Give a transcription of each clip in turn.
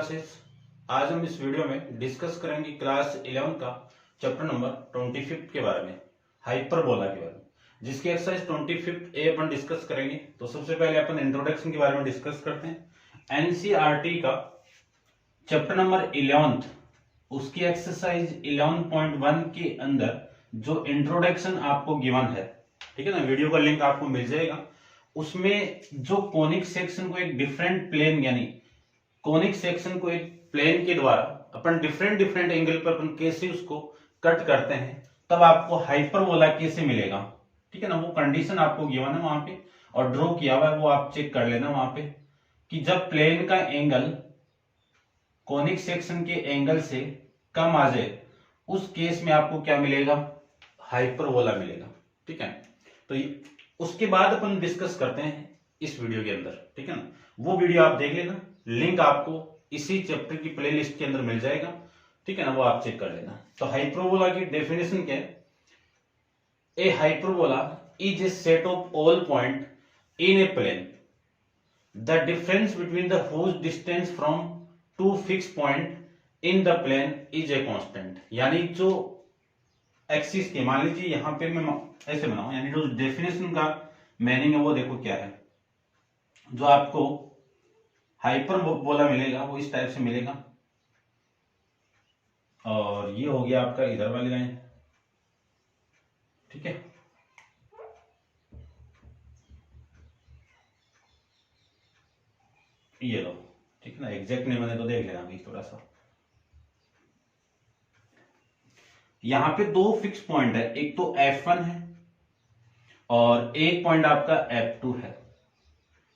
Classes. आज हम इस वीडियो में डिस्कस करेंगे क्लास 11 का चैप्टर नंबर 25 के बारे में, हाइपरबोला के बारे में, जिसकी एक्सरसाइज 25 ए अपन डिस्कस करेंगे। तो सबसे पहले अपन इंट्रोडक्शन के बारे में डिस्कस करते हैं। एनसीईआरटी का चैप्टर नंबर 11 उसकी एक्सरसाइज 11.1 के अंदर जो इंट्रोडक्शन आपको गिवन है, ठीक है ना, वीडियो का लिंक आपको मिल जाएगा। उसमें जो कोनिक सेक्शन को एक डिफरेंट प्लेन, यानी कोनिक सेक्शन को एक प्लेन के द्वारा अपन डिफरेंट एंगल पर अपन कैसे उसको कट करते हैं, तब आपको हाइपरबोला कैसे मिलेगा, ठीक है ना। वो कंडीशन आपको गिवन है वहां पे और ड्रॉ किया हुआ है, वो आप चेक कर लेना वहां पे कि जब प्लेन का एंगल कोनिक सेक्शन के एंगल से कम आ जाए, उस केस में आपको क्या मिलेगा, हाइपरबोला मिलेगा, ठीक है। तो उसके बाद अपन डिस्कस करते हैं इस वीडियो के अंदर, ठीक है ना। वो वीडियो आप देख लेना, लिंक आपको इसी चैप्टर की प्लेलिस्ट के अंदर मिल जाएगा, ठीक है ना, वो आप चेक कर लेना। तो हाइपरबोला की डेफिनेशन क्या है? A hyperbola is a set of all point in a plane the difference between the whose distance from two fix point in the plane is a constant. यानी जो एक्सिस के, मान लीजिए यहां पे मैं ऐसे बनाऊं, यानी जो डेफिनेशन का मीनिंग है वो देखो क्या है। जो आपको हाइपरबोला मिलेगा वो इस टाइप से मिलेगा, और ये हो गया आपका इधर वाली लाइन, ठीक है। ये लो, ठीक है ना, एग्जैक्ट नहीं बने तो देख लेना अभी थोड़ा सा। यहां पे दो फिक्स पॉइंट है, एक तो F1 है और एक पॉइंट आपका F2 है।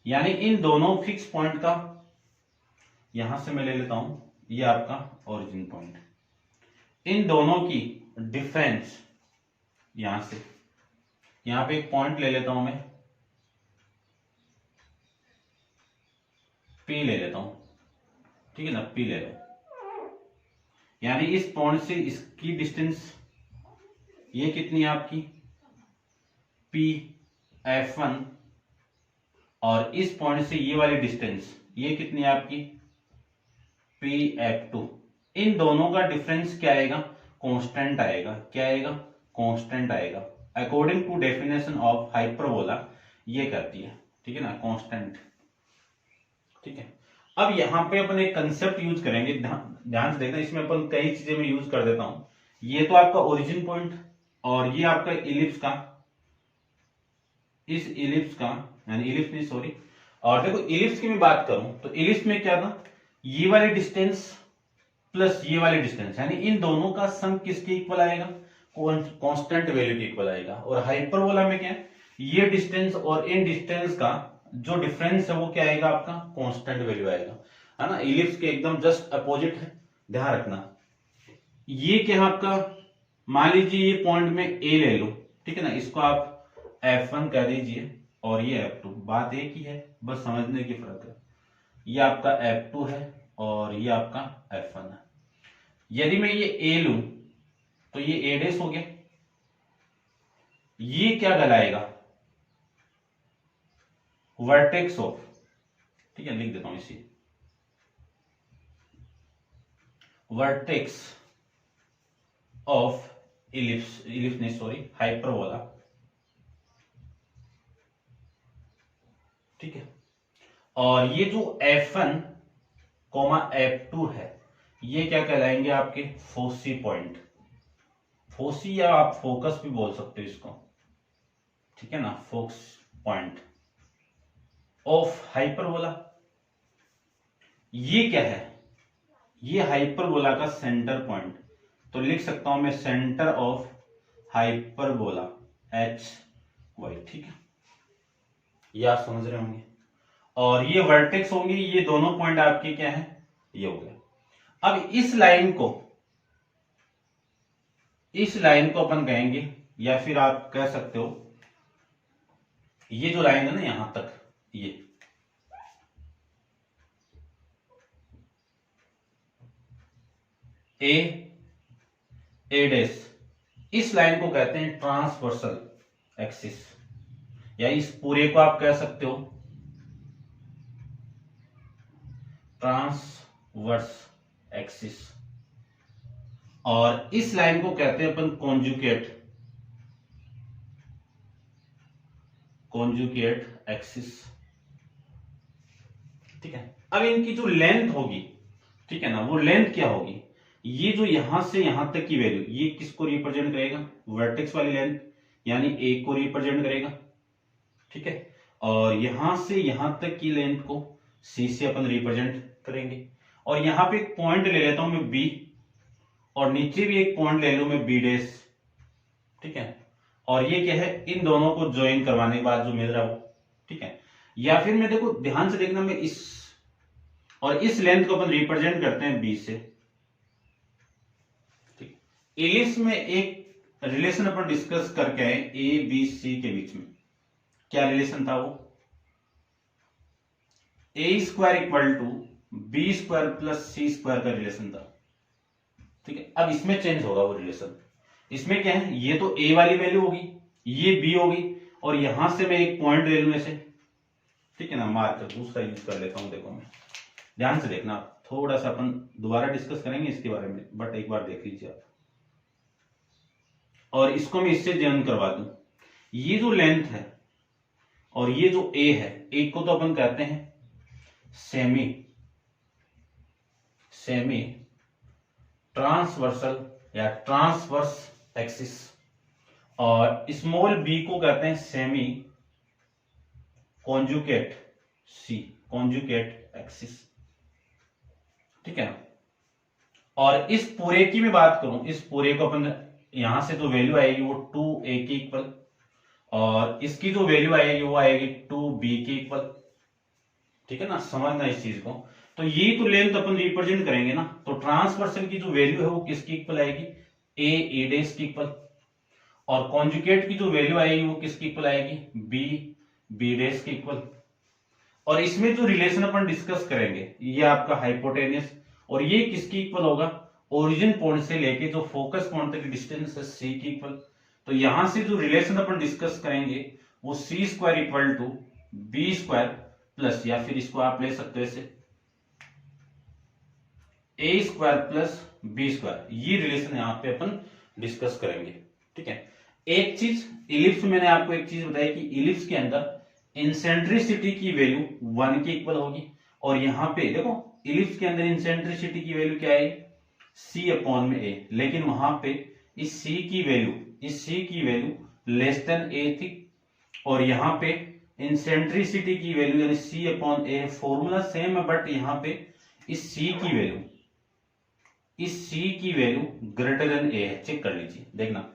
यानी इन दोनों फिक्स पॉइंट का, यहां से मैं ले लेता हूं ये आपका ओरिजिन पॉइंट, इन दोनों की डिफरेंस, यहां से यहां पे एक पॉइंट ले लेता हूं मैं, P ले लेता हूं, ठीक है ना, P ले लो। यानी इस पॉइंट से इसकी डिस्टेंस ये कितनी है आपकी, P F1, और इस पॉइंट से ये वाली डिस्टेंस ये कितनी है आपकी, P F2। इन दोनों का डिफरेंस क्या आएगा, कांस्टेंट आएगा। क्या आएगा, कांस्टेंट आएगा। According to definition of hyperbola ये करती है, ठीक है ना, कांस्टेंट, ठीक है। अब यहां पे अपन एक कंसेप्ट यूज करेंगे, ध्यान से देखना, इसमें अपन कई चीजें मैं यूज कर देता हूं। ये तो आपका ओरिजिन पॉइंट और ये आपका इलिप्स का, इस इलिप्स का, यानी इलिप्स नहीं सॉरी, और देखो इलिप्स की मैं बात करूं तो इलिप्स में क्या था, ये वाली डिस्टेंस प्लस ये वाली डिस्टेंस, यानी इन दोनों का सम किसके इक्वल आएगा, कांस्टेंट वैल्यू के इक्वल आएगा। और हाइपरबोला में क्या है, ये डिस्टेंस और इन डिस्टेंस का जो डिफरेंस है वो क्या आएगा, आपका कांस्टेंट वैल्यू आएगा, है ना। इलिप्स के एकदम जस्ट अपोजिट है, ध्यान रखना। ये क्या है आपका, मान लीजिए ये पॉइंट में ए ले लो, ठीक है ना, इसको आप F1 कह दीजिए और ये F2, बात एक ही है, बस समझने की फर्क है। ये आपका F2 है और ये आपका F1 है। यदि मैं ये A लूं तो ये A डैश हो गया, ये क्या कहलाएगा, वर्टेक्स ऑफ, ठीक है, लिख देता हूं इसी, वर्टेक्स ऑफ इलिप्स नहीं सॉरी, हाइपरबोला, ठीक है। और ये जो F1 F2 है, ये क्या कहलाएंगे आपके फोसी पॉइंट, फोसी या आप फोकस भी बोल सकते हो इसको, ठीक है ना, फोकस पॉइंट ऑफ हाइपरबोला। ये क्या है, ये हाइपरबोला का सेंटर पॉइंट, तो लिख सकता हूं मैं सेंटर ऑफ हाइपरबोला HY, ठीक है, ये आप समझ रहे होंगे। और ये वर्टेक्स होंगे, ये दोनों पॉइंट आपके क्या है, ये हो गया। अब इस लाइन को अपन कहेंगे, या फिर आप कह सकते हो ये जो लाइन है ना यहां तक, ये ए डैश, इस लाइन को कहते हैं ट्रांसवर्सल एक्सिस, या इस पूरे को आप कह सकते हो ट्रांस वर्स एक्सिस, और इस लाइन को कहते हैं अपन कॉन्जुगेट एक्सिस। ठीक है, अब इनकी जो लेंथ होगी, ठीक है ना, वो लेंथ क्या होगी, ये जो यहां से यहां तक की वैल्यू, ये किसको रिप्रेजेंट करेगा, वर्टेक्स वाली लेंथ यानी ए को रिप्रेजेंट करेगा। ठीक है, और यहां से यहां तक की लेंथ को सी से अपन रिप्रेजेंट करेंगे, और यहां पे एक पॉइंट ले लेता हूं मैं बी, और नीचे भी एक पॉइंट ले लूं मैं बी डैश। ठीक है, और ये क्या है, इन दोनों को ज्वाइन करवाने के बाद जो मिल रहा है वो। ठीक है, या फिर मैं देखो ध्यान से देखना, मैं इस और इस लेंथ को अपन रिप्रेजेंट करते हैं बी से। ठीक, इलिप्स में एक रिलेशन अपन डिस्कस करके आए ए बी सी के बीच में। क्या रिलेशन था वो, a square equal to b square plus C square का रिलेशन था। ठीक है, अब इसमें चेंज होगा वो रिलेशन। इसमें क्या है, ये तो ए वाली वैल्यू होगी, ये बी होगी, और यहां से मैं एक पॉइंट ले लूं ऐसे। ठीक है ना, मार्कर दूसरा यूज कर लेता हूं। देखो मैं ध्यान से देखना, थोड़ा सा अपन दोबारा डिस्कस करेंगे इसके बारे में, बट एक बार देख लीजिए आप, और इसको मैं इससे ज्वाइन करवा दूं। ये जो लेंथ है और ये जो ए है, ए को तो अपन कहते हैं सेमी ट्रांसवर्सल या ट्रांसवर्स एक्सिस, और स्मॉल बी को कहते हैं सेमी कॉन्जुगेट एक्सिस। ठीक है ना, और इस पूरे की मैं बात करूं, इस पूरे को अपन यहां से जो वैल्यू आएगी वो 2a के इक्वल, और इसकी जो वैल्यू आएगी वो आएगी 2b के इक्वल। ठीक है ना, समझना इस चीज को। तो ये तो लेंथ अपन रिप्रेजेंट करेंगे ना, तो ट्रांसवर्सल की जो वैल्यू है वो किसकी इक्वल आएगी, ए डैश की इक्वल, और कॉन्जुगेट की जो वैल्यू आएगी वो किसकी इक्वल आएगी, बी डैश की इक्वल। और इसमें जो रिलेशन अपन डिस्कस करेंगे, ये आपका हाइपोटेनियस, और ये किसकी इक्वल होगा, ओरिजिन पॉइंट से लेके जो फोकस पॉइंट तक डिस्टेंस है सी की इक्वल। तो यहां से जो रिलेशन अपन डिस्कस करेंगे वो c square equal to b square plus, या फिर इसको आप ले सकते हो ऐसे, a square plus B square. ये रिलेशन यहां पे अपन डिस्कस करेंगे। ठीक है, एक चीज इलिप्स में मैंने आपको एक चीज बताई कि इलिप्स के अंदर इंसेंट्रिसिटी की वैल्यू 1 के इक्वल होगी, और यहां पे देखो इलिप्स के अंदर इंसेंट्रिसिटी की वैल्यू क्या है, सी अपॉन में ए, लेकिन वहां पे इस सी की वैल्यू लेस देन ए थी, और यहां पे इंसेंट्रिसिटी की वैल्यू यानी सी अपॉन ए, फॉर्मूला सेम है, बट यहां पे इस सी की वैल्यू ग्रेटर देन ए है। चेक कर लीजिए, देखना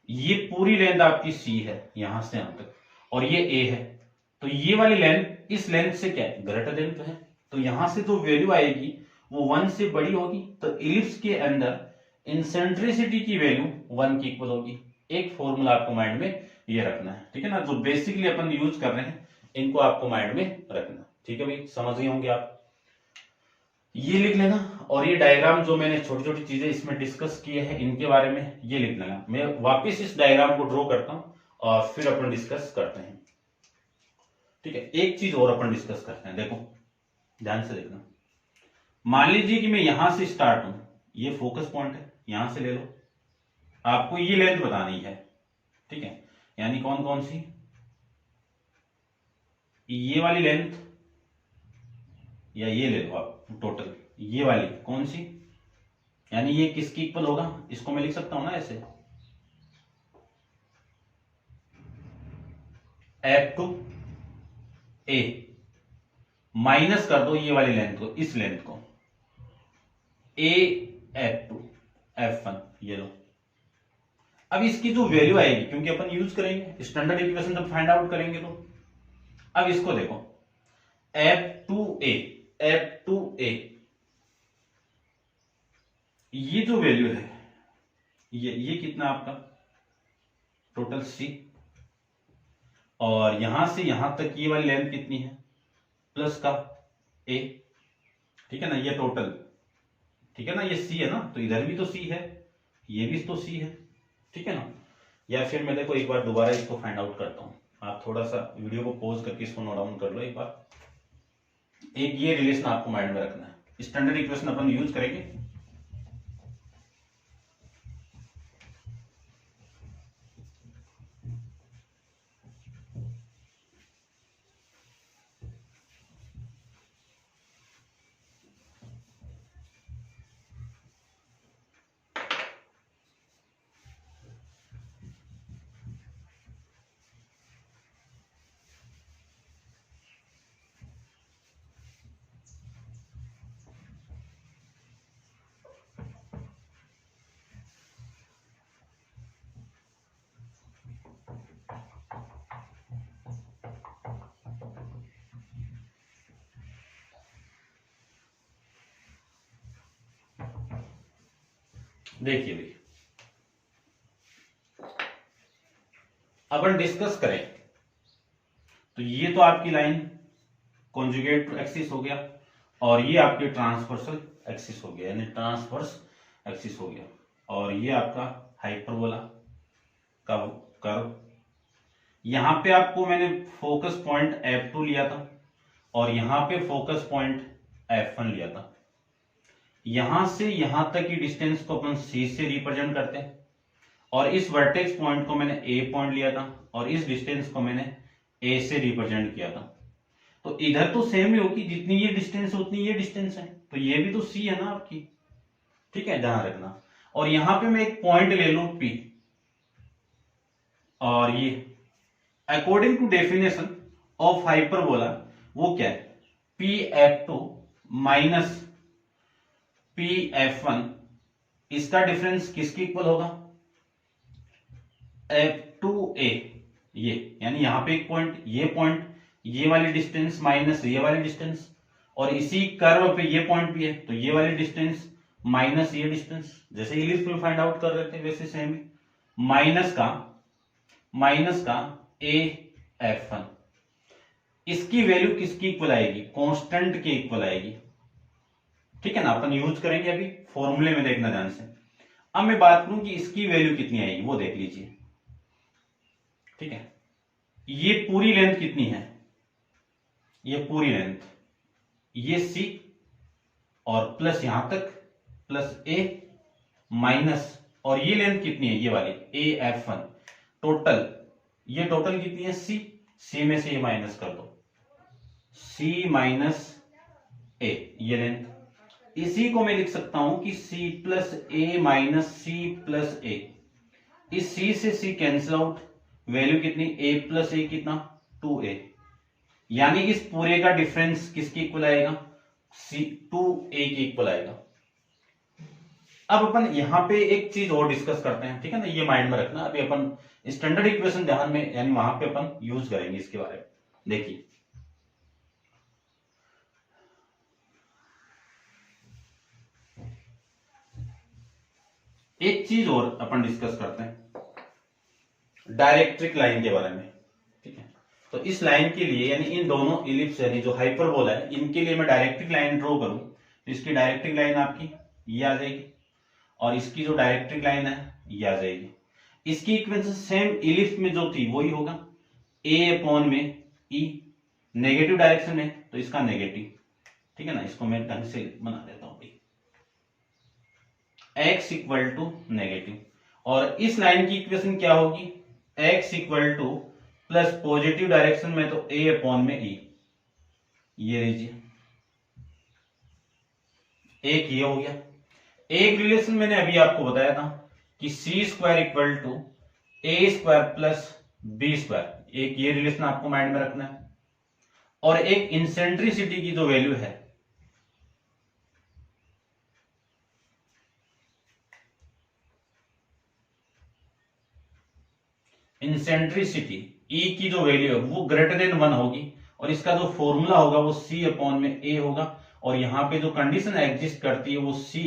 ये पूरी लेंथ आपकी सी है यहां से यहां तक, और ये ए है, तो ये वाली लेंथ इस लेंथ से क्या है, ग्रेटर देन तो है, तो यहां से जो वैल्यू आएगी वो 1 से बड़ी होगी। तो इलिप्स के अंदर इंसेंट्रिसिटी की वैल्यू 1 की इक्वल होगी। एक फॉर्मूला आपको माइंड में ये रखना है। ठीक है ना, जो बेसिकली अपन यूज कर रहे हैं इनको आपको माइंड में रखना। ठीक है भाई, समझ गए होंगे आप, ये लिख लेना। और ये डायग्राम जो मैंने छोटी छोटी चीजें इसमें डिस्कस किए हैं इनके बारे में ये लिख लेना। मैं वापस इस डायग्राम को ड्रॉ करता हूं और फिर अपन डिस्कस करते हैं। ठीक है, एक चीज और अपन डिस्कस करते हैं, देखो ध्यान से देखना। मान लीजिए कि मैं यहां से स्टार्ट हूं, ये फोकस पॉइंट है, यहां से ले लो, आपको ये लेंथ बतानी है। ठीक है, यानी कौन कौन सी, ये वाली लेंथ, या ये ले लो आप टोटल, ये वाली कौन सी, यानी ये किसकी इक्वल होगा, इसको मैं लिख सकता हूं ना ऐसे, एफ टू ए, माइनस कर दो ये वाली लेंथ को, इस लेंथ को, A F two F one, ये लो। अब इसकी जो वैल्यू आएगी, क्योंकि अपन यूज करेंगे स्टैंडर्ड इक्वेशन जब फाइंड आउट करेंगे, तो अब इसको देखो, एफ टू ए, ये जो वैल्यू है, ये कितना आपका टोटल सी, और यहां से यहां तक ये वाली लेंथ कितनी है, प्लस का ए। ठीक है ना, ये टोटल, ठीक है ना, ये सी है ना, तो इधर भी तो सी है, ये भी तो सी है। ठीक है ना, या फिर मैं देखो एक बार दोबारा इसको फाइंड आउट करता हूं, आप थोड़ा सा वीडियो को पॉज करके इसको नोट डाउन कर लो एक बार। एक ये रिलेशन आपको माइंड में रखना है, स्टैंडर्ड इक्वेशन अपन यूज करेंगे। देखिए भाई, अपन डिस्कस करें तो ये तो आपकी लाइन कॉन्जुगेट टू एक्सिस हो गया, और ये आपके ट्रांसवर्सल एक्सिस हो गया, यानी ट्रांसवर्स एक्सिस हो गया, और ये आपका हाइपरबोला का कर्व। यहां पे आपको मैंने फोकस पॉइंट F2 लिया था, और यहां पे फोकस पॉइंट F1 लिया था। यहां से यहां तक की डिस्टेंस को अपन C से रिप्रेजेंट करते हैं, और इस वर्टेक्स पॉइंट को मैंने A पॉइंट लिया था, और इस डिस्टेंस को मैंने A से रिप्रेजेंट किया था। तो इधर तो सेम ही होगी, जितनी ये डिस्टेंस उतनी ये डिस्टेंस है, तो ये भी तो C है ना आपकी, ठीक है, ध्यान रखना। और यहां पे मैं एक पॉइंट ले लू P, और ये according to definition of hyperbola वो क्या है, Pf2 माइनस Pf1, इसका डिफरेंस किसके इक्वल होगा, F2a, ये यानी यहां पे एक पॉइंट, ये वाली डिस्टेंस माइनस ये वाली डिस्टेंस, और इसी कर्व पे ये पॉइंट भी है, तो ये वाली डिस्टेंस माइनस ये डिस्टेंस, जैसे इलिप्स में फाइंड आउट कर रहे थे वैसे सेम ही, माइनस का Af1, इसकी वैल्यू किसकी इक्वल आएगी, कांस्टेंट के इक्वल आएगी, ठीक है ना। अपन यूज करेंगे अभी फॉर्मूले में, देखना ध्यान से। अब मैं बात करूं कि इसकी वैल्यू कितनी आएगी, वो देख लीजिए, ठीक है। ये पूरी लेंथ कितनी है, ये पूरी लेंथ, ये C और प्लस यहां तक प्लस A माइनस, और ये लेंथ कितनी है, ये वाली Af1, टोटल, ये टोटल कितनी है C में से ये माइनस कर दो, C माइनस A, ये लेंथ। इसी को मैं लिख सकता हूं कि C plus A minus C plus A, इस C से C कैंसिल आउट, वैल्यू कितनी, A प्लस A कितना, 2A, यानी इस पूरे का डिफरेंस किसके इक्वल आएगा, C2A के इक्वल आएगा। अब अपन यहां पे एक चीज और डिस्कस करते हैं, ठीक है ना, ये माइंड में रखना। अभी अपन स्टैंडर्ड इक्वेशन ध्यान में, यानी वहां पे अपन यूज करेंगे इसके बारे में। देखिए एक चीज और अपन डिस्कस करते हैं डायरेक्ट्रिक लाइन के बारे में, ठीक है। तो इस लाइन के लिए, यानी इन दोनों इलिप्स यानी जो हाइपरबोला है, इनके लिए मैं डायरेक्ट्रिक लाइन ड्रॉ करूं, तो इसकी डायरेक्ट्रिक लाइन आपकी ये आ जाएगी, और इसकी जो डायरेक्ट्रिक लाइन है ये आ जाएगी। इसकी इक्वेशन सेम इलिप्स में जो थी वही होगा, A अपॉन में E, नेगेटिव डायरेक्शन में तो इसका नेगेटिव, ठीक है ना। इसको मैं ढंग से बना देता हूं भाई, x इक्वल टू नेगेटिव, और इस लाइन की इक्वेशन क्या होगी, x equal two plus positive direction में तो A अपॉन में E, ये लीजिए, एक ये हो गया। एक रिलेशन मैंने अभी आपको बताया था कि C square equal to A square plus B square, एक ये रिलेशन आपको माइंड में रखना है। और एक इंसेंट्रिसिटी की जो वैल्यू है, इंसेंट्रिसिटी E की जो वैल्यू है वो ग्रेटर देन 1 होगी, और इसका जो फॉर्मूला होगा वो C अपॉन में A होगा, और यहां पे जो कंडीशन एग्जिस्ट करती है वो C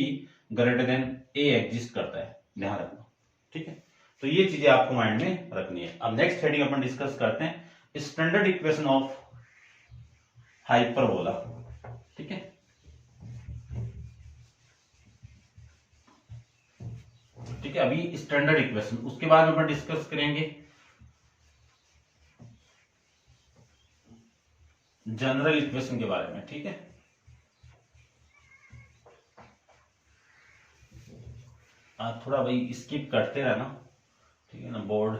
greater than A exist करता है, ध्यान रखना, ठीक है। तो ये चीजें आपको माइंड में रखनी है। अब नेक्स्ट हेडिंग अपन डिस्कस करते हैं स्टैंडर्ड इक्वेशन ऑफ हाइपरबोला, ठीक है। ठीक है, अभी स्टैंडर्ड इक्वेशन, उसके बाद अपन डिस्कस करेंगे जनरल इक्वेशन के बारे में, ठीक है। आप थोड़ा भाई स्किप करते रहना, ठीक है ना। बोर्ड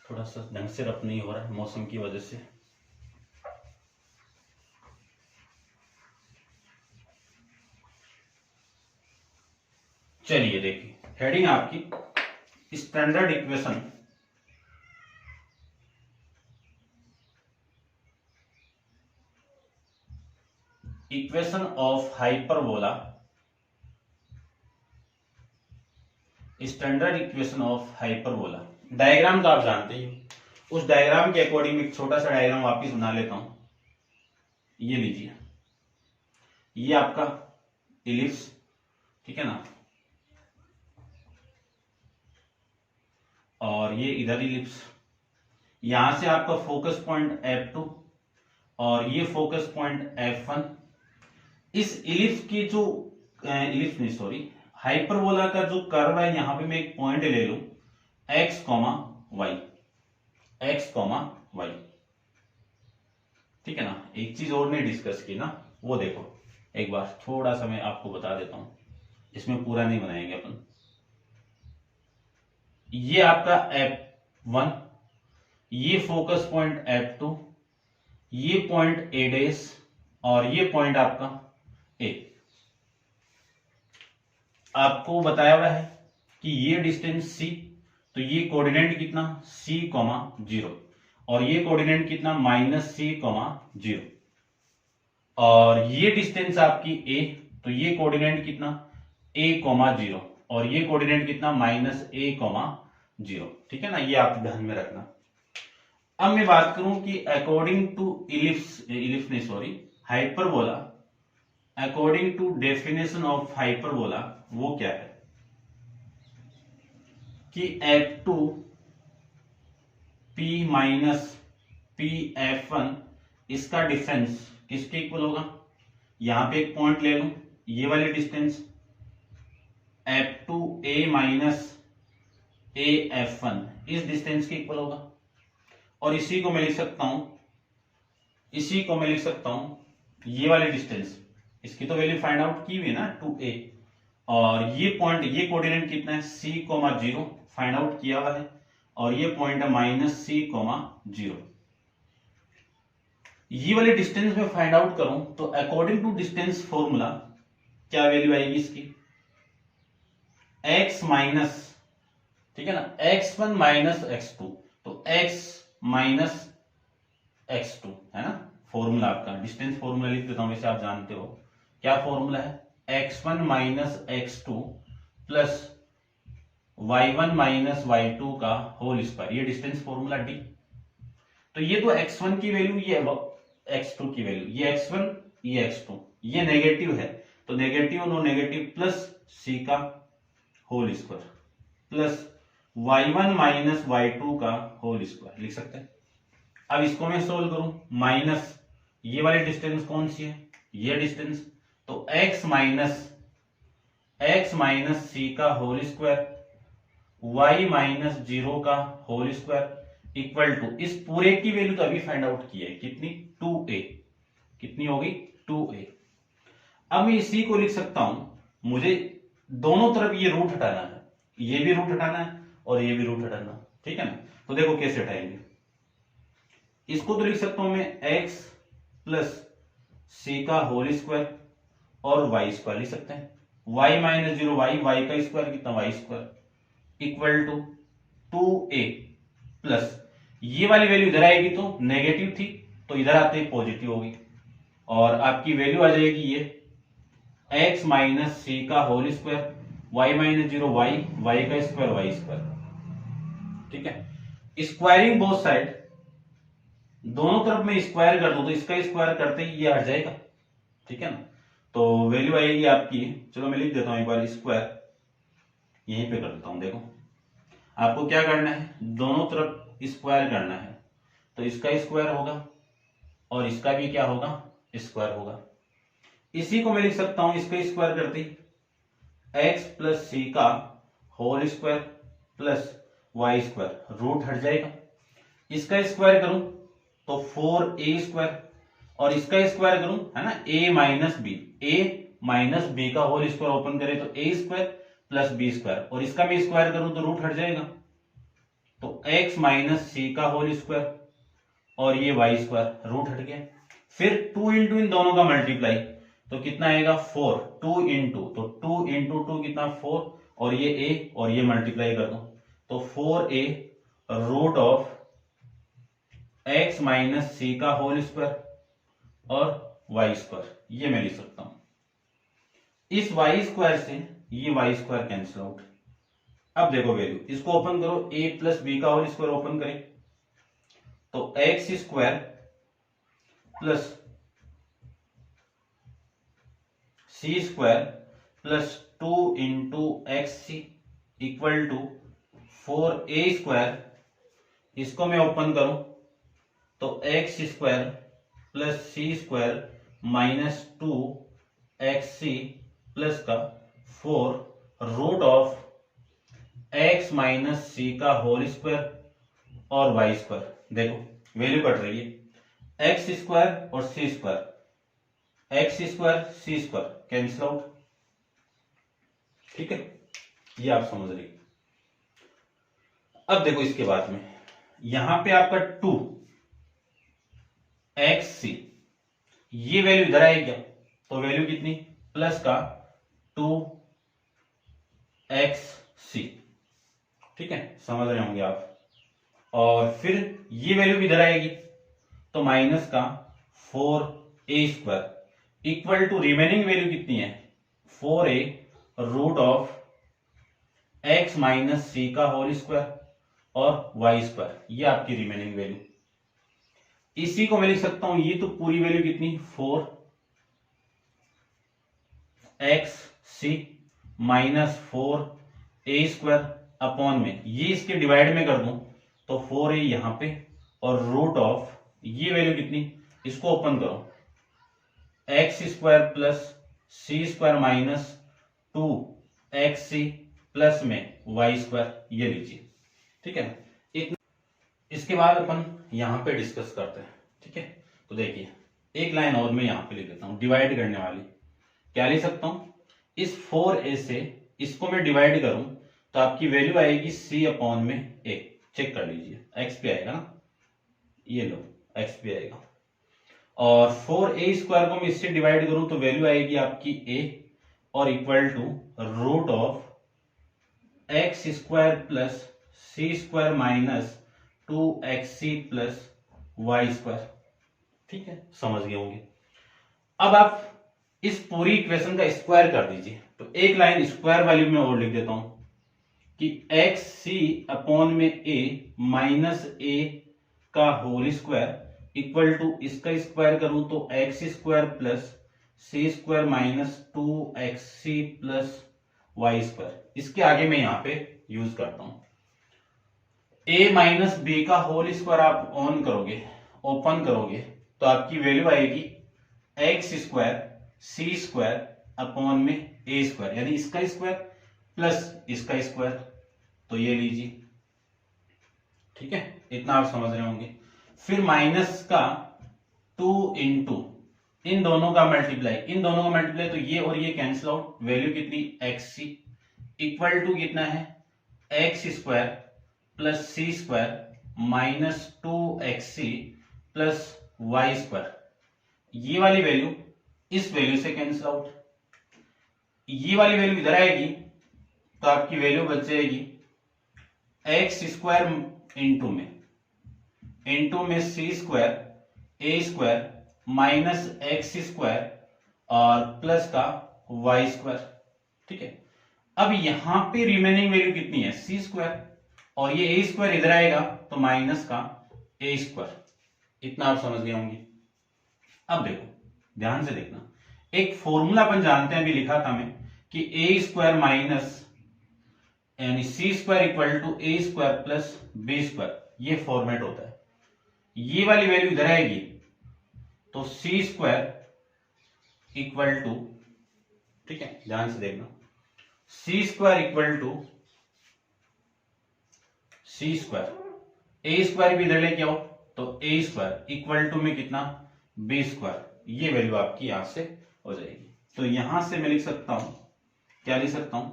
थोड़ा सा ढंग से रब नहीं हो रहा है मौसम की वजह से। चलिए देखिए, हेडिंग आपकी standard equation equation of hyperbola, standard equation of hyperbola. Diagram तो आप जानते ही हो, उस डायग्राम के अकॉर्डिंग एक छोटा सा डायग्राम वापिस बना लेता हूं। ये लीजिए, ये आपका इलिप्स, ठीक है ना, और ये इधर इलिप्स। यहां से आपका फोकस पॉइंट F2 और ये फोकस पॉइंट F1। इस इलिप्स की जो इलिप्स नहीं सॉरी हाइपरबोला का जो कर्व है, यहां पे मैं एक पॉइंट ले लूं x, y, x, y, ठीक है ना। एक चीज और नहीं डिस्कस की ना, वो देखो एक बार थोड़ा सा मैं आपको बता देता हूं, इसमें पूरा नहीं बनाएंगे अपन। ये आपका F1, ये फोकस पॉइंट F2, ये पॉइंट A' और ये पॉइंट आपका A। आपको बताया हुआ है कि ये डिस्टेंस C, तो ये कोऑर्डिनेट कितना C, 0, और ये कोऑर्डिनेट कितना -C, 0, और ये डिस्टेंस आपकी A, तो ये कोऑर्डिनेट कितना A, 0, और ये कोऑर्डिनेट कितना -A, 0, ठीक है ना। ये आप ध्यान में रखना। अब मैं बात करूं कि अकॉर्डिंग टू इलिप्स नहीं sorry hyperbola, according to definition of hyperbola, वो क्या है कि F2 P माइनस PF1 इसका डिफरेंस किसके इक्वल होगा। यहां पे एक पॉइंट ले लूं, ये वाली डिस्टेंस F2A माइनस AF1 इस डिस्टेंस के इक्वल होगा। और इसी को मैं लिख सकता हूं, ये वाली डिस्टेंस, इसकी तो वैल्यू फाइंड आउट की हुई है ना 2A, और ये पॉइंट, ये कोऑर्डिनेट कितना है C, 0 फाइंड आउट किया हुआ है, और ये पॉइंट है -C, 0। ये वाली डिस्टेंस में फाइंड आउट करूं तो अकॉर्डिंग टू डिस्टेंस फॉर्मूला क्या वैल्यू आएगी इसकी, x माइनस, ठीक है ना, x1 माइनस x2, तो x माइनस x2 है ना फॉर्मूला आपका। डिस्टेंस फॉर्मूला लिख देता हूं, वैसे आप जानते हो क्या फॉर्मूला है, x1 minus x2 plus y1 minus y2 का होल स्क्वायर, ये डिस्टेंस फॉर्मूला डी। तो ये तो x1 की वैल्यू, ये x2 की वैल्यू, ये x1 ये x2, ये नेगेटिव है तो negative no negative plus c का whole square plus y1 minus y2 का होल स्क्वायर लिख सकते हैं। अब इसको मैं सोल्व करूं, माइनस ये वाली डिस्टेंस कौन सी है, ये डिस्टेंस, तो x माइनस c का होल स्क्वायर, y माइनस 0 का होल स्क्वायर इक्वल टू, इस पूरे की वैल्यू तो अभी फाइंड आउट की है कितनी, 2a, कितनी होगी 2a। अब मैं इसी को लिख सकता हूं, मुझे दोनों तरफ ये रूट हटाना है, ये भी रूट हटाना है और ये भी रूट हटाना, ठीक है ना। तो देखो कैसे हटाएंगे, इसको तो लिख सकता हूं मैं x प्लस c का होल स्क्वायर और y स्क्वायर लिख सकते हैं, y माइनस 0 y का स्क्वायर कितना y square equal to 2a plus ये वाली वैल्यू इधर आएगी तो नेगेटिव थी तो इधर आते ही पॉजिटिव होगी, और आपकी वैल्यू आ जाएगी ये x माइनस c का whole square, y minus 0 y का स्क्वायर y स्क्वायर, ठीक है। स्क्वायरिंग बोथ साइड, दोनों तरफ में स्क्वायर कर दो तो इसका स्क्वायर करते ही ये हट जाएगा, ठीक है ना। तो वैल्यू आएगी आपकी, चलो मैं लिख देता हूं एक बार, स्क्वायर यहीं पे कर देता हूं। देखो आपको क्या करना है, दोनों तरफ स्क्वायर करना है, तो इसका स्क्वायर होगा और इसका भी क्या होगा, स्क्वायर होगा। इसी को मैं लिख सकता हूं, इसका स्क्वायर करते ही x प्लस सी का whole square plus Y square, root हट जाएगा। इसका स्क्वायर करूं तो 4a स्क्वायर, और इसका स्क्वायर करूं है ना a माइनस बी का होल स्क्वायर ओपन करें तो a square plus B square, और इसका भी स्क्वायर करूं तो रूट हट जाएगा, तो एक्स माइनस सी का होल स्क्वायर और ये वाई स्क्वायर रूट हट गया। फिर 2 इंटू इन दोनों का मल्टीप्लाई, तो कितना आएगा 4, 2 इंटू, तो 2 इंटू 2 कितना 4, और ये a और ये मल्टीप्लाई कर दो, तो 4a root of x minus c का होल स्क्वायर और वाई स्क्वायर, ये मैं लिख सकता हूं। इस वाई स्क्वायर से ये वाई स्क्वायर कैंसिल आउट। अब देखो वैल्यू, इसको ओपन करो, a प्लस बी का होल स्क्वायर ओपन करें, तो x square plus C square plus 2 into x c equal to 4a square, इसको मैं ओपन करूं तो एक्स स्क्वायर प्लस सी square minus 2 x c plus का 4 root of x minus c का whole square और y square. देखो value cut रही है, एक्स स्क्वायर और c square, x square c square cancel out, ठीक है, ये आप समझ रही। अब देखो इसके बाद में यहां पे आपका 2 एक्स सी, ये वैल्यू इधर आएगी क्या, तो वैल्यू कितनी प्लस का 2 एक्स सी, ठीक है, समझ रहे होंगे आप। और फिर ये वैल्यू भी इधर आएगी, तो माइनस का 4a square equal to remaining value कितनी है 4a root of x minus c का होल स्क्वायर और y स्क्वायर, ये आपकी रिमेनिंग वैल्यू। इसी को मैं लिख सकता हूं, ये तो पूरी वैल्यू कितनी 4x minus 4a square upon में, ये इसके डिवाइड में कर दूं तो 4a यहां पे और रूट ऑफ ये वैल्यू कितनी, इसको ओपन करो, एक्स स्क्वायर प्लस सी square minus 2 x c plus में वाई स्क्वायर, ये लीजिए, ठीक है। इसके बाद अपन यहां पे डिस्कस करते हैं, ठीक है। तो देखिए एक लाइन और मैं यहां पे लिख देता हूं, डिवाइड करने वाली। क्या लिख सकता हूं, इस 4a से इसको मैं डिवाइड करूं तो आपकी वैल्यू आएगी c अपॉन में a, चेक कर लीजिए, x पे आएगा ना, ये लो x पे आएगा, और 4a स्क्वायर को मैं इससे डिवाइड करूं तो वैल्यू आएगी आपकी a और equal to root of X square plus C square minus 2xc plus Y square, ठीक है, समझ गए होंगे। अब आप इस पूरी इक्वेशन का स्क्वायर कर दीजिए, तो एक लाइन स्क्वायर वैल्यू में और लिख देता हूं कि एक्स सी अपॉन में a माइनस a का होल स्क्वायर इक्वल टू, इसका स्क्वायर करूं तो एक्स स्क्वायर प्लस सी square minus 2xc plus Y square. इसके आगे मैं यहां पे यूज करता हूं, a माइनस बी का होल स्क्वायर आप ऑन करोगे, ओपन करोगे, तो आपकी वैल्यू आएगी x square c square upon में a स्क्वायर, यानी इसका स्क्वायर प्लस इसका स्क्वायर, तो ये लीजिए, ठीक है, इतना आप समझ रहे होंगे। फिर माइनस का 2 इंटू इन दोनों का मल्टीप्लाई, इन दोनों का मल्टीप्लाई, तो ये और ये कैंसिल आउट, वैल्यू कितनी xc इक्वल टू कितना है एक्स स्क्वायर प्लस सी square minus 2xc plus Y square, ये वाली वैल्यू इस वैल्यू से कैंसिल आउट, ये वाली वैल्यू इधर आएगी तो आपकी वैल्यू बच जाएगी एक्स स्क्वायर इंटू में सी square a square minus X square और प्लस का वाई स्क्वायर, ठीक है। अब यहां पे रिमेनिंग वैल्यू कितनी है सी स्क्वायर, और ये ए स्क्वायर इधर आएगा तो माइनस का ए स्क्वायर, इतना आप समझ गए होंगे। अब देखो ध्यान से देखना, एक फॉर्मूला अपन जानते हैं, अभी लिखा था मैं कि ए स्क्वायर माइनस यानी c square equal to a square plus B square, ये फॉर्मेट होता है। ये वाली वैल्यू इधर आएगी तो सी स्क्वायर इक्वल टू, ठीक है, ध्यान से देखना, c square equal to C square, a square भी इधर लेके आओ तो ए स्क्वायर इक्वल टू में कितना बी स्क्वायर, ये वैल्यू आपकी यहां से हो जाएगी। तो यहां से मैं लिख सकता हूं, क्या लिख सकता हूं,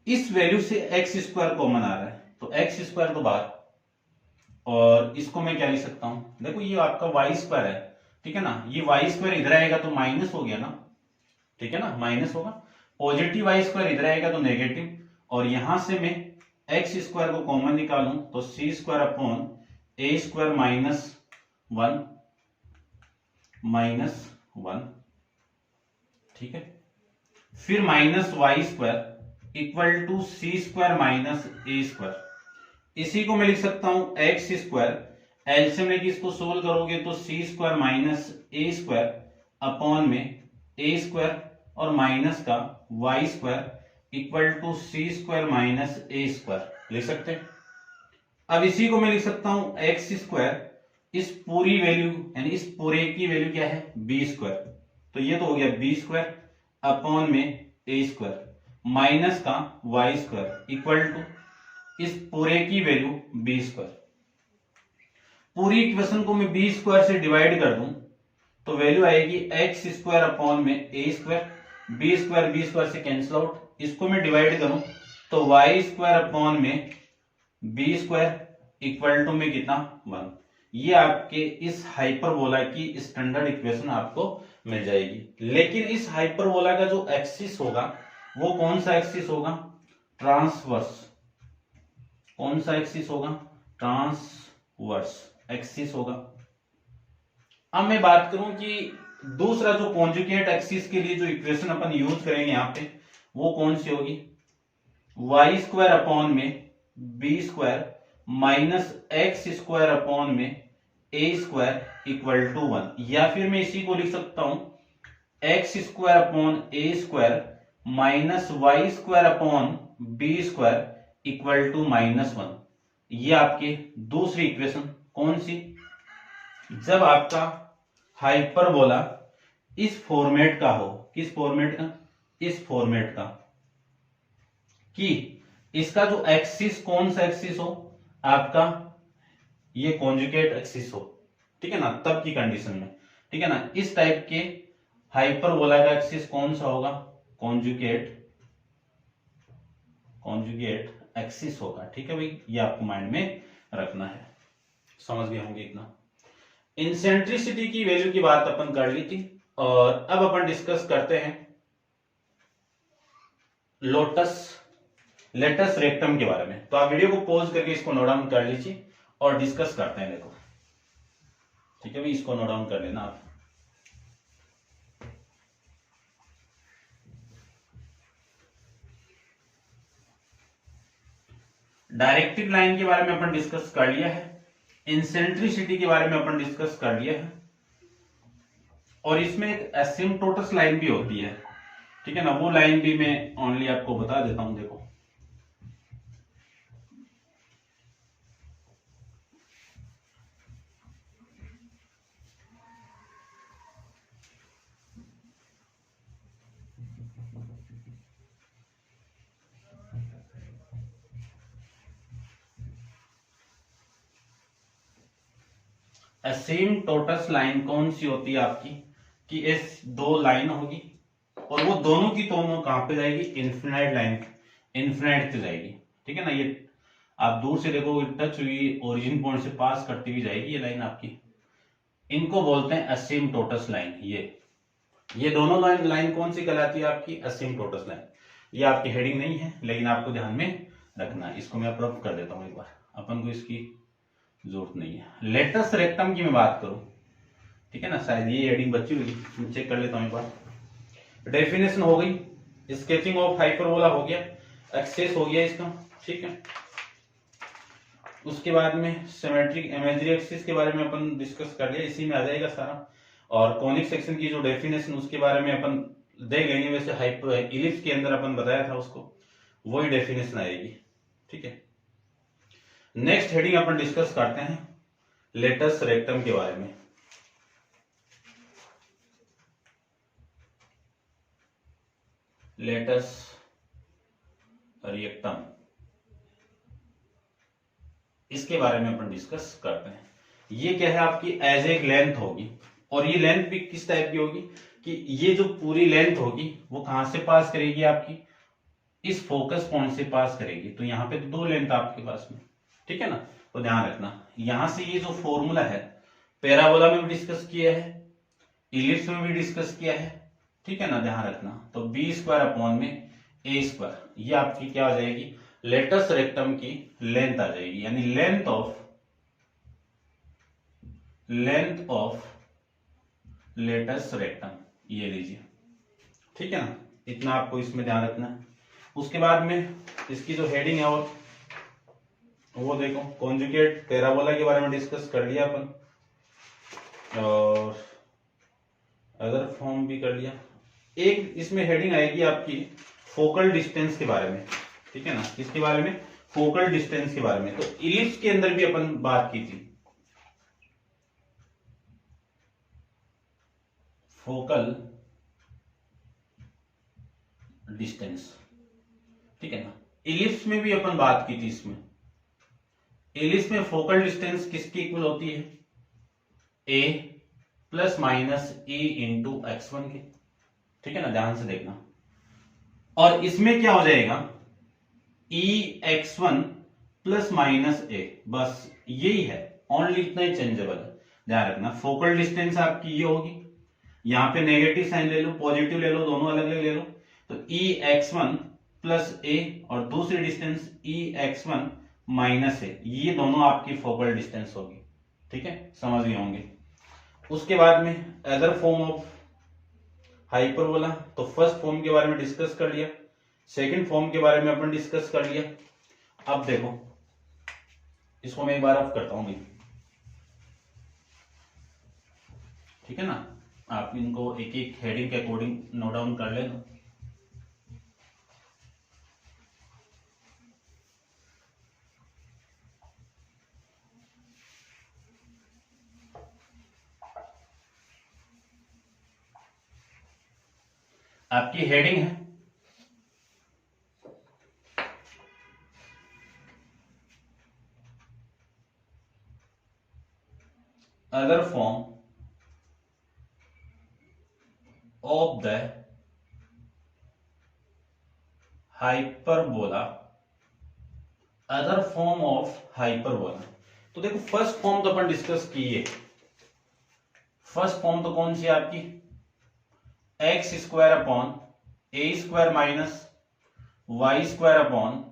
इस वैल्यू से एक्स स्क्वायर कॉमन आ रहा है, तो एक्स स्क्वायर तो बाहर, और इसको मैं क्या लिख सकता हूं, देखो ये आपका वाई स्क्वायर है, ठीक है ना, ये वाई स्क्वायर इधर आएगा तो माइनस हो गया ना, ठीक है ना, माइनस होगा, पॉजिटिव वाई स्क्वायर इधर आएगा तो नेगेटिव, और यहां से मैं एक्स स्क्वायर को कॉमन निकालूं तो C square upon A square minus one, ठीक है, फिर minus Y square equal to C square minus A square, इसी को मैं लिख सकता हूं एक्स स्क्वायर, एलसीएम लेके इसको सोल्व करोगे तो C square minus A square upon में ए स्क्वायर और माइनस का Y square equal to C square minus A square लिख सकते हैं। अब इसी को मैं लिख सकता हूं एक्स स्क्वायर, इस पूरी वैल्यू यानी इस पूरे की वैल्यू क्या है बी स्क्वायर, तो ये तो हो गया बी स्क्वायर अपॉन में ए स्क्वायर माइनस का वाई स्क्वायर इक्वल टू इस पूरे की वैल्यू बी स्क्वायर। पूरी इक्वेशन को मैं बी स्क्वायर से डिवाइड कर दूं तो वैल्यू आएगी एक्स स्क्वायर अपॉन में ए स्क्वायर, बी स्क्वायर से कैंसिल आउट, इसको मैं डिवाइड करूं तो वाई स्क्वायर अपॉन में बी स्क्वायर इक्वल टू में कितना 1। ये आपके इस हाइपरबोला की स्टैंडर्ड इक्वेशन आपको मिल जाएगी। लेकिन इस हाइपरबोला का जो एक्सिस होगा वो कौन सा एक्सिस होगा, ट्रांसवर्स, कौन सा एक्सिस होगा, ट्रांसवर्स एक्सिस होगा। अब मैं बात करूं कि दूसरा जो कॉन्जुगेट एक्सिस के लिए जो इक्वेशन अपन यूज करेंगे यहां पे वो कौन सी होगी, वाई स्क्वायर अपॉन में B square minus X square upon में ए स्क्वायर इक्वल टू 1, या फिर मैं इसी को लिख सकता हूं X square upon A square minus Y square upon B square equal to -1। ये आपकी दूसरी इक्वेशन कौन सी, जब आपका हाइपरबोला इस फॉर्मेट का हो, किस फॉर्मेट का, इस फॉर्मेट का, कि इसका जो एक्सिस कौन सा एक्सिस हो आपका, ये कॉन्जुगेट एक्सिस हो, ठीक है ना, तब की कंडीशन में, ठीक है ना, इस टाइप के हाइपरबोला का एक्सिस कौन सा होगा, कॉन्जुगेट एक्सिस होगा, ठीक है भाई, ये आपको माइंड में रखना है। समझ गए होंगे इतना। इंसेंट्रिसिटी की वैल्यू की बात अपन कर ली थी, और अब अपन डिस्कस करते हैं लेटस रेक्टम के बारे में। तो आप वीडियो को पॉज करके इसको नोट डाउन कर लीजिए और डिस्कस करते हैं, देखो, ठीक है भाई, इसको नोट डाउन कर लेना आप। डायरेक्टिव लाइन के बारे में अपन डिस्कस कर लिया है, इंसेंट्रिसिटी के बारे में अपन डिस्कस कर लिया है, और इसमें एक एसिम्पटोटस लाइन भी होती है, ठीक है ना, वो लाइन भी मैं ओनली आपको बता देता हूं। देखो, एसिम्पटोटस लाइन कौन सी होती है आपकी, कि इस दो लाइन होगी और वो दोनों की दोनों कहां पे जाएगी, इन्फिनाइट लाइन, इन्फिनाइट पे जाएगी, ठीक है ना। ये आप दूर से देखो टच हुई ओरिजिन पॉइंट से पास करती हुई जाएगी ये लाइन आपकी, इनको बोलते हैं एसिम्पटोटस लाइन। ये दोनों लाइन कौन सी कहलाती है आपकी, एसिम्पटोटस लाइन। ये आपकी हेडिंग नहीं है लेकिन आपको ध्यान में रखना है, इसको मैं अप्रूव कर देता हूं एक बार, अपन को इसकी जरूरत नहीं है। लेटस रेक्टम की मैं बात करूं, ठीक है ना, शायद ये हेडिंग बची हुई, मैं चेक कर लेता हूं एक बार। डेफिनेशन हो गई, स्केचिंग ऑफ हाइपरबोला हो गया, एक्सेस हो गया इसका, ठीक है। उसके बाद में सिमेट्रिक इमेजरी एक्सिस के बारे में अपन डिस्कस कर लिया, इसी में आ जाएगा सारा। और कॉनिक सेक्शन की जो डेफिनेशन उसके बारे में अपन देख लेंगे, वैसे इलिप्स के अंदर अपन बताया था उसको, वही डेफिनेशन आएगी, ठीक है। नेक्स्ट हेडिंग अपन डिस्कस करते हैं लेटस रेक्टम के बारे में। लेटस रेक्टम, इसके बारे में अपन डिस्कस करते हैं। ये क्या है आपकी एज ए लेंथ होगी, और ये लेंथ भी किस टाइप की होगी कि ये जो पूरी लेंथ होगी वो कहां से पास करेगी आपकी, इस फोकस पॉइंट से पास करेगी। तो यहाँ पे दो लेंथ आपके पास में, ठीक है ना। तो ध्यान रखना, यहां से ये जो फॉर्मूला है पैराबोला में भी डिस्कस किया है, इलिप्स में भी डिस्कस किया है, ठीक है ना, ध्यान रखना। तो बी स्क्वायर अपॉन में ए स्क्वायर, ये आपकी क्या हो जाएगी, लेटस रेक्टम की लेंथ आ जाएगी, यानी लेंथ ऑफ लेटस रेक्टम, ये लीजिए, ठीक है ना। इतना आपको इसमें ध्यान रखना है। उसके बाद में इसकी जो हेडिंग है और वो देखो, कॉन्जुगेट पैराबोला के बारे में डिस्कस कर लिया अपन, और अदर फॉर्म भी कर लिया। एक इसमें हेडिंग आएगी आपकी फोकल डिस्टेंस के बारे में, ठीक है ना, इसके बारे में, फोकल डिस्टेंस के बारे में। तो इलिप्स के अंदर भी अपन बात की थी, फोकल डिस्टेंस, ठीक है ना। इलिप्स में भी अपन बात की थी। इसमें इलिप्स में फोकल डिस्टेंस किसकी इक्वल होती है, a plus minus e into x1 के, ठीक है ना, ध्यान से देखना। और इसमें क्या हो जाएगा, ई x1 प्लस माइनस ए, बस यही है, ओनली इतना ही चेंजेबल है, ध्यान रखना। फोकल डिस्टेंस आपकी ये होगी, यहां पे नेगेटिव साइन ले लो, पॉजिटिव ले लो, दोनों अलग अलग ले लो। तो ई x1 प्लस ए और दूसरी डिस्टेंस ई x1 माइनस ए, ये दोनों आपकी फोकल डिस्टेंस होगी, ठीक है, समझ गए होंगे। उसके बाद में अदर फॉर्म ऑफ हाइपरबोला, तो फर्स्ट फॉर्म के बारे में डिस्कस कर लिया, सेकंड फॉर्म के बारे में अपन डिस्कस कर लिया। अब देखो, इसको मैं एक बार ऑफ करता हूं, ठीक है ना। आप इनको एक एक हेडिंग के अकॉर्डिंग नोट डाउन कर लेना। आपकी हेडिंग है other form of the hyperbola, other form of hyperbola. तो देखो, फर्स्ट फॉर्म तो अपन डिस्कस की है। फर्स्ट फॉर्म तो कौन सी है आपकी, X square upon A square minus Y square upon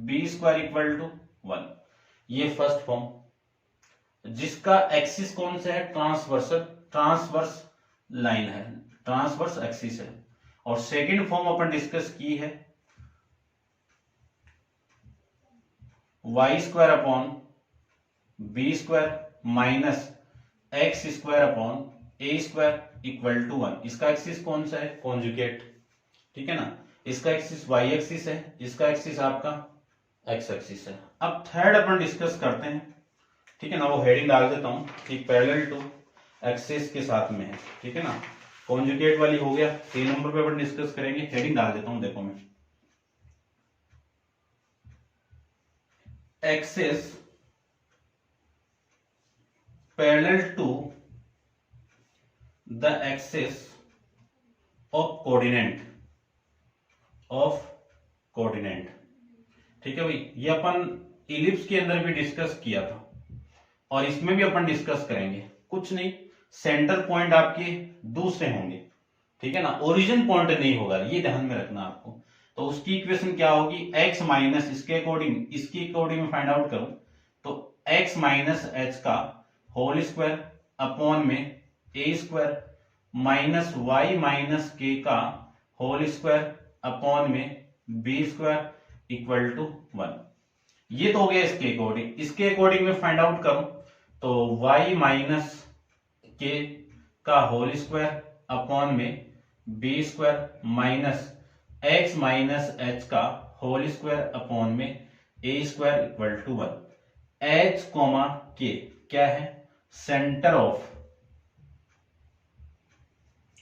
B square equal to 1, ये फर्स्ट फॉर्म, जिसका एक्सिस कौन सा है, ट्रांसवर्स लाइन है, ट्रांसवर्स एक्सिस है। और सेकंड फॉर्म अपन डिस्कस की है Y square upon B square minus X square upon A square equal to 1, इसका एक्सिस कौन सा है, कॉन्जुगेट, ठीक है ना। इसका एक्सिस वाई एक्सिस है, इसका एक्सिस आपका एक्स एक्सिस है। अब थर्ड अपन डिस्कस करते हैं, ठीक है ना, वो हेडिंग डाल देता हूं कि पैरेलल टू एक्सिस के साथ में है, ठीक है ना। कॉन्जुगेट वाली हो गया, 3 नंबर पे अपन डिस्कस करेंगे। हेडिंग डाल देता हूं, देखो मैं, axis parallel to the axis of coordinate, ठीक है भाई। ये अपन इलिप्स के अंदर भी डिस्कस किया था और इसमें भी अपन डिस्कस करेंगे। कुछ नहीं, सेंटर पॉइंट आपके दूसरे होंगे, ठीक है ना, ओरिजिन पॉइंट नहीं होगा, ये ध्यान में रखना आपको। तो उसकी इक्वेशन क्या होगी, x माइनस इसके अकॉर्डिंग में फाइंड आउट करूं तो x माइनस एच का होल स्क्वायर अपॉन में ए square minus Y minus k का होल स्क्वायर अपॉन में बी स्क्वायर इक्वल टू 1। ये तो हो गया इसके अकॉर्डिंग। इसके अकॉर्डिंग में फाइंड आउट करूं तो y माइनस के का होल स्क्वायर अपॉन में B square minus x minus h का होल स्क्वायर अपॉन में ए square equal to 1। H comma k क्या है, सेंटर ऑफ,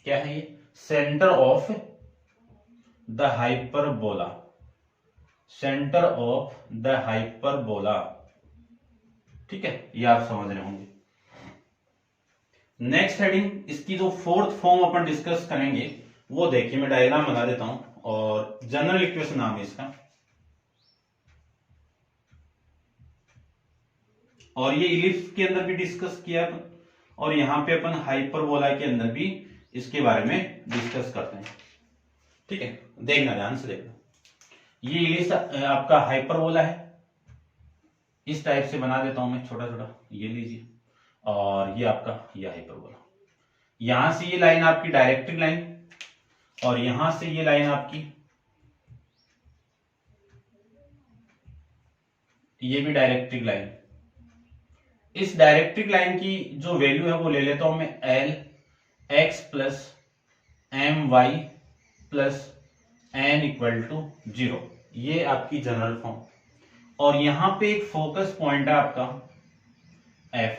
क्या है ये, centre of the hyperbola, centre of the hyperbola, ठीक है, ये आप समझ रहे होंगे। नेक्स्ट हेडिंग, इसकी जो फोर्थ फॉर्म अपन डिस्कस करेंगे वो देखिए, मैं डायग्राम बना देता हूं और जनरल इक्वेशन नाम है इसका, और ये इलिप्स के अंदर भी डिस्कस किया था, और यहां पे अपन हाइपरबोला के अंदर भी इसके बारे में डिस्कस करते हैं। ठीक है, देखना ध्यान से देखना। ये इलिप्स आपका हाइपरबोला है, इस टाइप से बना देता हूं मैं छोटा छोटा, ये लीजिए, और ये आपका ये हाइपरबोला। यहां से ये लाइन आपकी डायरेक्ट्रिक लाइन, और यहां से ये लाइन आपकी, ये भी डायरेक्ट्रिक लाइन। इस डायरेक्ट्रिक लाइन की जो वैल्यू है वो ले लेता हूं मैं L x plus M Y plus N equal to 0, ये आपकी जनरल फॉर्म। और यहां पे एक फोकस पॉइंट है आपका एफ,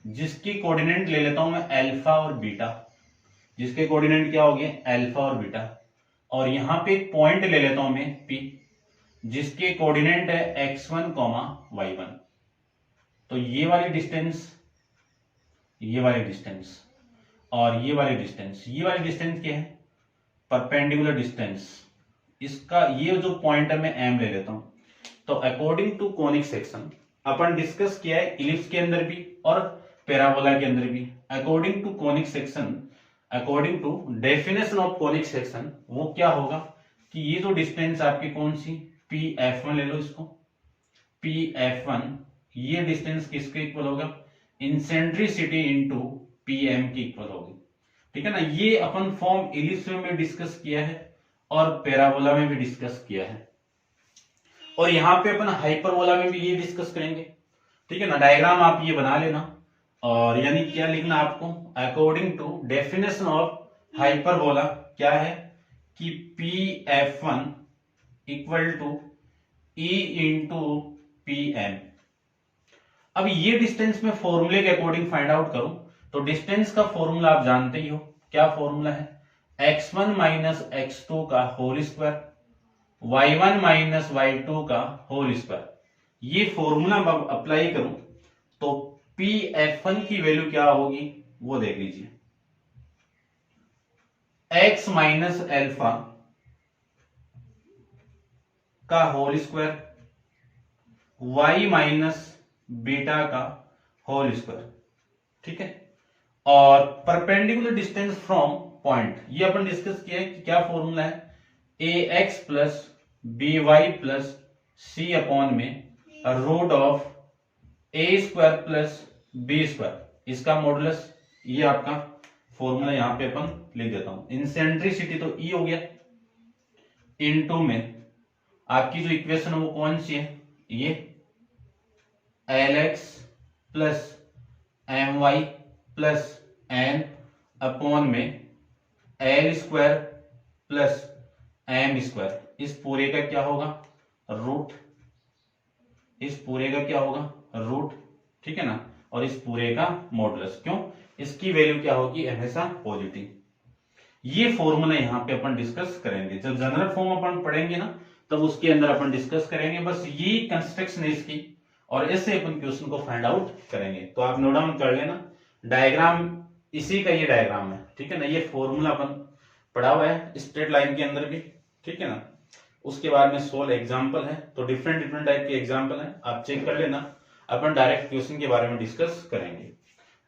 जिसकी कोऑर्डिनेट ले लेता हूं मैं अल्फा और बीटा, जिसके कोऑर्डिनेट क्या हो गए अल्फा और बीटा। और यहां पे एक पॉइंट ले लेता हूं मैं पी, जिसके कोऑर्डिनेट है x1, y1। तो ये वाली डिस्टेंस, ये वाली डिस्टेंस और ये वाली डिस्टेंस, ये वाली डिस्टेंस क्या है परपेंडिकुलर डिस्टेंस। इसका ये जो पॉइंट है मैं m ले लेता हूं। तो अकॉर्डिंग टू कोनिक सेक्शन अपन डिस्कस किया है इलिप्स के अंदर भी और पैराबोला के अंदर भी। According to conic section, according to definition of conic section, वो क्या होगा कि ये जो डिस्टेंस आपकी कौन सी पी एफ वन ले लो इसको, पी एफ वन, ये डिस्टेंस किसके इक्वल होगा इंसेंट्रिसिटी इंटू पी एम की इक्वल होगी। ठीक है ना, ये अपन फॉर्म इलिप्स में डिस्कस किया है और पैराबोला में भी डिस्कस किया है, और यहां पे अपन हाइपरबोला में भी ये डिस्कस करेंगे। ठीक है ना, डायग्राम आप ये बना लेना, और यानी क्या लिखना आपको according to definition of hyperbola क्या है कि P F one equal to E into P M. अब ये डिस्टेंस में फॉर्मूले के अकॉर्डिंग फाइंड आउट करूं तो डिस्टेंस का फॉर्मूला आप जानते ही हो, क्या फॉर्मूला है x1 माइनस x2 का whole square, y1 minus y2 का होल स्क्वायर। ये फॉर्मूला अप्लाई करूं तो pf1 की वैल्यू क्या होगी वो देख लीजिए, x माइनस एल्फा का whole square, y minus beta का होल स्क्वायर। ठीक है, और परपेंडिकुलर डिस्टेंस फ्रॉम पॉइंट, ये अपन डिस्कस किया है कि क्या फॉर्मूला है a x plus b y plus c upon में root of a square plus B square, इसका मॉडुलस, ये आपका फॉर्मूला यहां पे अपन लिख देता हूं। इंसेंट्रिसिटी तो ई हो गया, इनटू में आपकी जो इक्वेशन है वो कौन सी है, ये l x plus M Y plus n upon में l square plus m square, इस पूरे का क्या होगा रूट, इस पूरे का क्या होगा रूट। ठीक है ना, और इस पूरे का मॉडुलस, क्यों इसकी वैल्यू क्या होगी हमेशा पॉजिटिव। ये फॉर्मूला यहां पे अपन डिस्कस करेंगे, जब जनरल फॉर्म अपन पढ़ेंगे ना तब उसके अंदर अपन डिस्कस करेंगे। बस ये कंस्ट्रक्शन है इसकी, और ऐसे अपन क्वेश्चन को फाइंड आउट करेंगे। तो आप नोट डाउन कर लेना, डायग्राम इसी का ये डायग्राम है। ठीक है ना, ये फॉर्मूला अपन पढ़ा हुआ है स्ट्रेट लाइन के अंदर भी। ठीक है ना, उसके बाद में 16 एग्जाम्पल है, तो डिफरेंट डिफरेंट टाइप के एग्जाम्पल है, आप चेक कर लेना। अपन डायरेक्ट क्वेश्चन के बारे में डिस्कस करेंगे।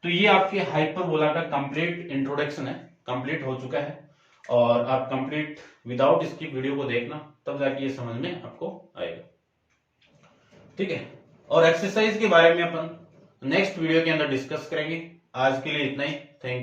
तो ये आपके हाइपरबोला का कंप्लीट इंट्रोडक्शन है, कंप्लीट हो चुका है, और आप कंप्लीट विदाउट इसकी वीडियो को देखना, तब जाके ये समझ में आपको आएगा। ठीक है, और एक्सरसाइज के बारे में अपन नेक्स्ट वीडियो के अंदर डिस्कस करेंगे। आज के लिए इतना ही, थैंक यू।